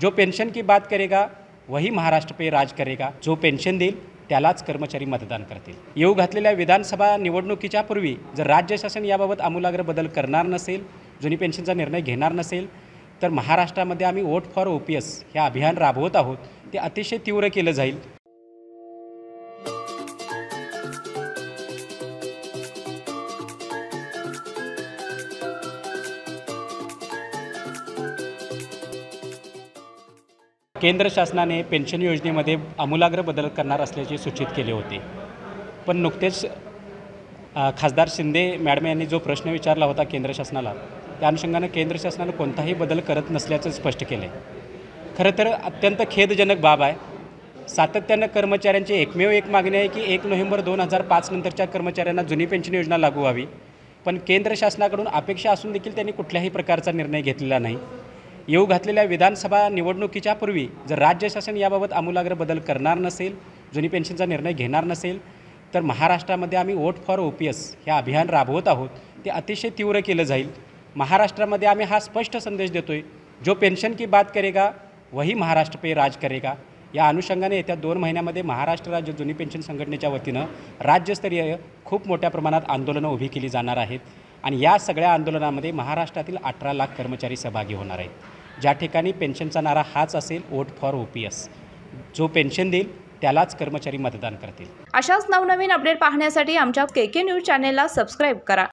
जो पेंशन की बात करेगा वही महाराष्ट्र पे राज करेगा। जो पेंशन देईल त्यालाच कर्मचारी मतदान करतील। येऊ घातलेल्या विधानसभा निवडणुकीच्या पूर्वी जर राज्य शासन याबाबत आमूलाग्र बदल करणार नसेल, जुनी पेन्शनचा निर्णय घेणार नसेल, तर महाराष्ट्रामध्ये आम्ही वोट फॉर OPS हे अभियान राबवत आहोत, ते अतिशय तीव्र केलं जाईल। केंद्र शासनाने पेन्शन योजनेमध्ये आमूलाग्र बदल करणार असल्याचे सूचित केले होते, पण नुकतेच खासदार शिंदे मॅडम यांनी जो प्रश्न विचारला होता केंद्र शासनाला, त्या अनुषंगाने केंद्र शासनाने कोणताही बदल करत नसल्याचं स्पष्ट केलं आहे। खरं तर अत्यंत खेदजनक बाब आहे। सातत्यानं कर्मचाऱ्यांची एकमेव एक मागणी आहे की 1 नोव्हेंबर 2005 नंतरच्या कर्मचाऱ्यांना जुनी पेन्शन योजना लागू व्हावी, पण केंद्र शासनाकडून अपेक्षा असून देखील त्यांनी कुठल्याही प्रकारचा निर्णय घेतलेला नाही। येऊ घातलेल्या विधानसभा निवडणुकीच्या पूर्वी जर राज्य शासन याबाबत आमूलाग्र बदल करणार नसेल, जुनी पेन्शनचा निर्णय घेणार नसेल, तर महाराष्ट्रामध्ये आम्ही वोट फॉर OPS हे अभियान राबवत आहोत, ते अतिशय तीव्र केलं जाईल। महाराष्ट्रामध्ये आम्ही हा स्पष्ट संदेश देतोय, जो पेन्शन की बात करेगा वही महाराष्ट्र पे राज करेगा। या अनुषंगाने येत्या 2 महिन्यामध्ये महाराष्ट्र राज्य जुनी पेन्शन संघटनेच्या वतीनं राज्यस्तरीय खूप मोठ्या प्रमाणात आंदोलनं उभी केली जाणार आहेत आणि या सगळ्या आंदोलनामध्ये महाराष्ट्रातील 18 लाख कर्मचारी सहभागी होणार आहेत। ज्या ठिकाणी पेन्शनचा नारा हाच असेल, वोट फॉर OPS। जो पेन्शन देईल त्यालाच कर्मचारी मतदान करतील। अशाच नवनवीन अपडेट पाहण्यासाठी आमच्या KK न्यूज चॅनेलला सबस्क्राईब करा।